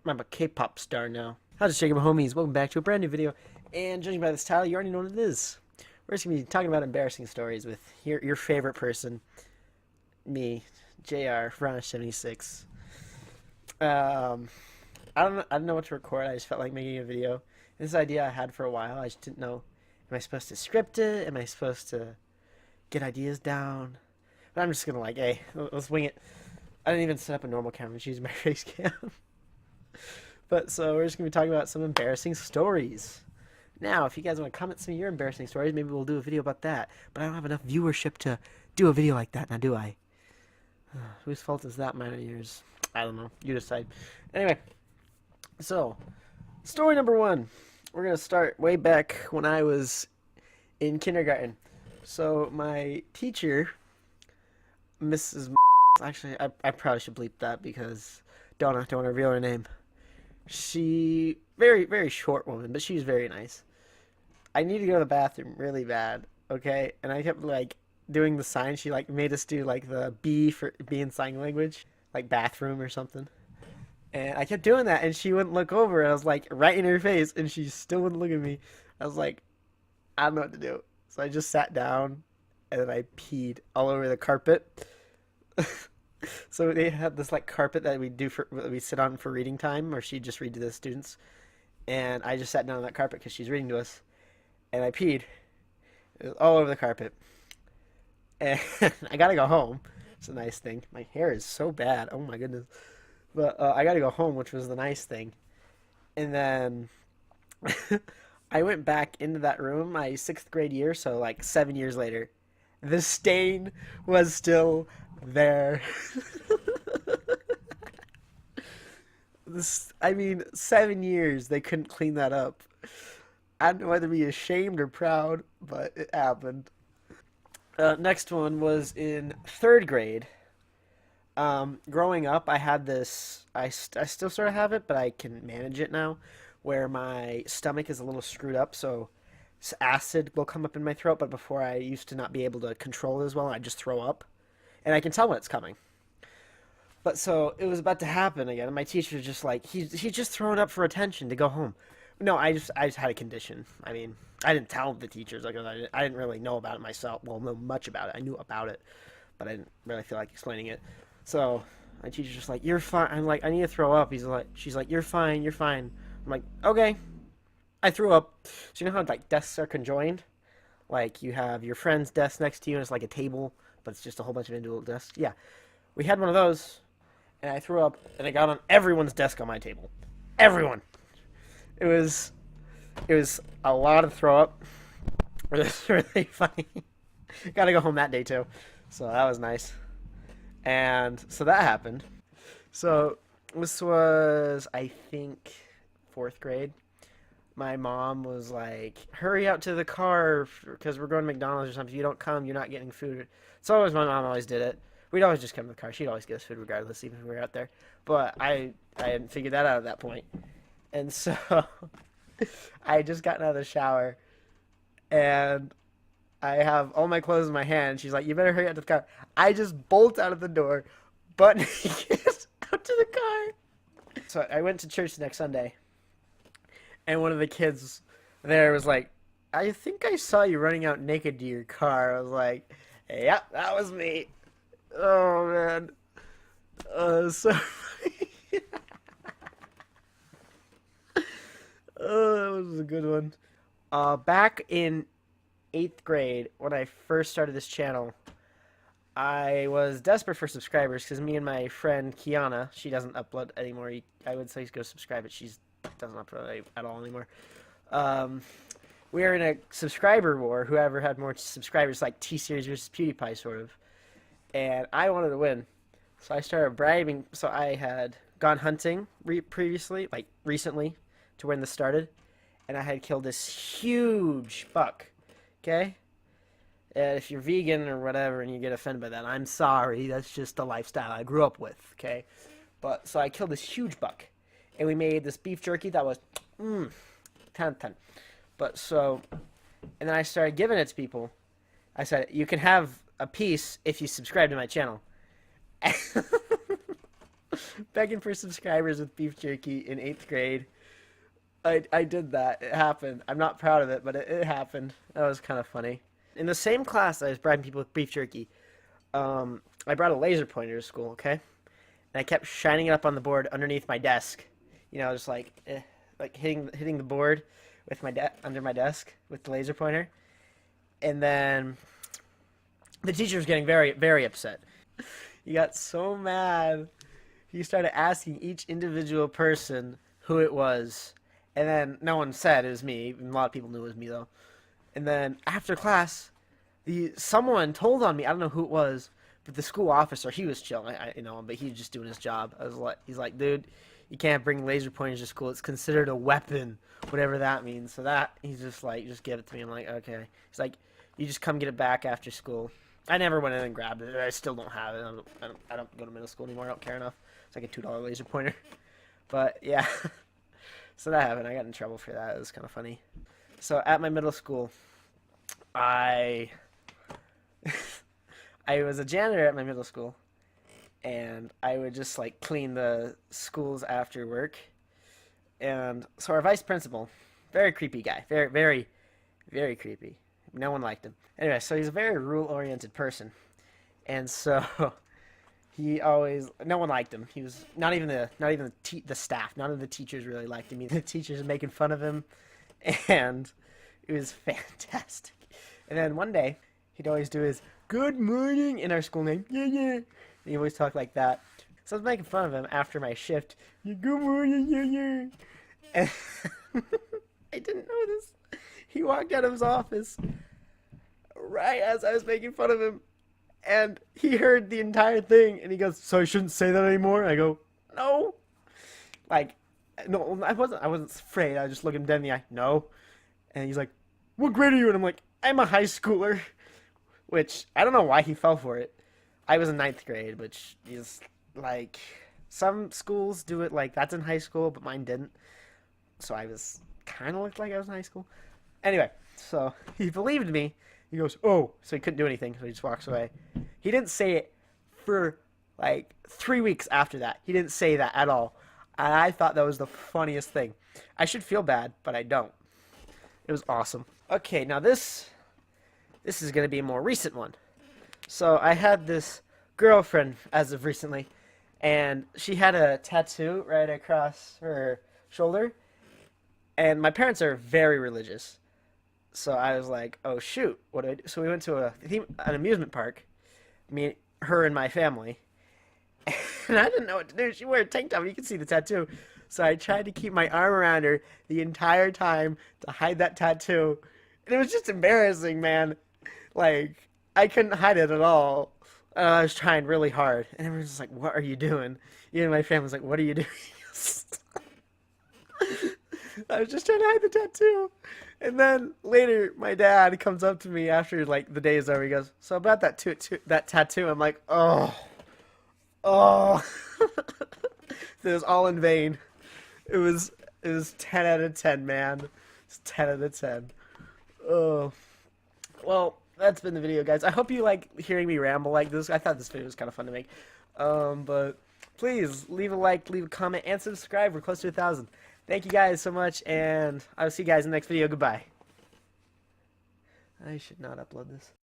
I'm a K-pop star now. How's it shaking, my homies? Welcome back to a brand new video. And judging by this title, you already know what it is. We're just gonna be talking about embarrassing stories with your favorite person, me, JR, Fronish76. I don't know what to record. I just felt like making a video. This idea I had for a while. I just didn't know. Am I supposed to script it? Am I supposed to get ideas down? But I'm just gonna hey, let's wing it. I didn't even set up a normal camera. Just use my face cam. But so we're just gonna be talking about some embarrassing stories. Now, if you guys want to comment some of your embarrassing stories, maybe we'll do a video about that. But I don't have enough viewership to do a video like that now, do I? Whose fault is that, mine or yours? I don't know. You decide. Anyway, so story number one. We're gonna start way back when I was in kindergarten. So my teacher, Mrs. Actually, I probably should bleep that because don't want to reveal her name. She very short woman, but she's very nice. I need to go to the bathroom really bad, okay? And I kept doing the sign. She made us do the B for B in sign language, like bathroom or something. And I kept doing that, and she wouldn't look over. And I was like right in her face, and she still wouldn't look at me. I was like, I don't know what to do. So I just sat down, and then I peed all over the carpet. So they had this carpet that we sit on for reading time, or she'd just read to the students. And I just sat down on that carpet because she's reading to us, and I peed. It was all over the carpet, and I gotta go home. It's a nice thing. My hair is so bad. Oh my goodness. But I gotta go home, which was the nice thing. And then I went back into that room my sixth grade year, so 7 years later. The stain was still there. I mean, 7 years they couldn't clean that up. I don't know whether to be ashamed or proud, but it happened. Next one was in third grade. Growing up, I had this. I still sort of have it, but I can manage it now, where my stomach is a little screwed up, so acid will come up in my throat. But before, I used to not be able to control it as well, and I just throw up, and I can tell when it's coming. But so it was about to happen again, and my teacher was just like, he's just throwing up for attention to go home. No, I just had a condition. I mean, I didn't tell the teachers because I didn't really know about it myself. Well, know much about it. I knew about it, but I didn't really feel like explaining it. So my teacher's just like, "You're fine." I'm like, "I need to throw up." She's like, "You're fine. You're fine." I'm like, "Okay." I threw up. So you know how desks are conjoined? Like you have your friend's desk next to you, and it's like a table, but it's just a whole bunch of individual desks. Yeah, we had one of those, and I threw up, and it got on everyone's desk on my table. Everyone. It was it was a lot of throw up. It was really funny. Got to go home that day too, so that was nice. And so that happened. So this was, I think, fourth grade. My mom was like, "Hurry out to the car because we're going to McDonald's or something. If you don't come, you're not getting food." So always my mom always did it. We'd always just come to the car. She'd always get us food regardless, even if we were out there. But I hadn't figured that out at that point. And so I had just gotten out of the shower, and I have all my clothes in my hand. She's like, "You better hurry out to the car." I just bolt out of the door, butt naked, out to the car. So I went to church the next Sunday, and one of the kids there was like, "I think I saw you running out naked to your car." I was like, "Yep, that was me." Oh man, so funny. Oh, that was a good one. Back in eighth grade, when I first started this channel, I was desperate for subscribers because me and my friend Kiana, she doesn't upload anymore. I would say go subscribe, but she doesn't upload at all anymore. Um, we were in a subscriber war. Whoever had more subscribers, like T Series versus PewDiePie, sort of. And I wanted to win, so I started bribing. So I had gone hunting previously, like recently, to when this started, and I had killed this huge buck. Okay, if you're vegan or whatever and you get offended by that, I'm sorry. That's just the lifestyle I grew up with, okay? But so I killed this huge buck, and we made this beef jerky that was 10 of 10. But so, and then I started giving it to people. I said, "You can have a piece if you subscribe to my channel." Begging for subscribers with beef jerky in 8th grade. I did that. It happened. I'm not proud of it, but it happened. That was kind of funny. In the same class I was bribing people with beef jerky, I brought a laser pointer to school, okay? And I kept shining it up on the board underneath my desk. You know, just like hitting the board with under my desk with the laser pointer. And then the teacher was getting very, very upset. He got so mad. He started asking each individual person who it was. And then no one said it was me. A lot of people knew it was me, though. And then after class, someone told on me. I don't know who it was, but the school officer, he was chill, but he was just doing his job. He's like, dude, you can't bring laser pointers to school. It's considered a weapon, whatever that means. So he's just like, just give it to me. I'm like, okay. He's like, you just come get it back after school. I never went in and grabbed it. I still don't have it. I don't go to middle school anymore. I don't care enough. It's like a $2 laser pointer. But yeah, so that happened. I got in trouble for that. It was kind of funny. So at my middle school, I was a janitor at my middle school, and I would just like clean the schools after work. And so our vice principal, very creepy guy, very, very, very creepy. No one liked him. Anyway, so he's a very rule-oriented person, and so no one liked him. He was not even the staff. None of the teachers really liked him. The teachers were making fun of him, and it was fantastic. And then one day, he'd always do his "Good morning" in our school name. Yeah, yeah. And he always talked like that. So I was making fun of him after my shift. Yeah, good morning, yeah, yeah. And I didn't know this. He walked out of his office right as I was making fun of him, and he heard the entire thing, and he goes, "So I shouldn't say that anymore?" I go, "No." Like, no, I wasn't afraid. I just looked him dead in the eye. No. And he's like, "What grade are you?" And I'm like, "I'm a high schooler." Which, I don't know why he fell for it. I was in 9th grade, which is, like, some schools do it like that's in high school, but mine didn't. So I kind of looked like I was in high school. Anyway, so he believed me. He goes, "Oh." So he couldn't do anything, so he just walks away. He didn't say it for, like, 3 weeks after that. He didn't say that at all. And I thought that was the funniest thing. I should feel bad, but I don't. It was awesome. Okay, now this is going to be a more recent one. So I had this girlfriend as of recently, and she had a tattoo right across her shoulder. And my parents are very religious. So I was like, oh shoot, what do I do? So we went to an amusement park, her and my family. And I didn't know what to do. She wore a tank top. You can see the tattoo. So I tried to keep my arm around her the entire time to hide that tattoo. And it was just embarrassing, man. Like, I couldn't hide it at all. I was trying really hard. And everyone's just like, "What are you doing?" Even my family was like, "What are you doing?" I was just trying to hide the tattoo. And then later, my dad comes up to me after, like, the day is over. He goes, "So about that tattoo." I'm like, oh. Oh. It was all in vain. It was 10 out of 10, man. It's 10 out of 10. Oh. Well, that's been the video, guys. I hope you like hearing me ramble like this. I thought this video was kind of fun to make. But please leave a like, leave a comment, and subscribe. We're close to 1,000. Thank you guys so much, and I'll see you guys in the next video. Goodbye. I should not upload this.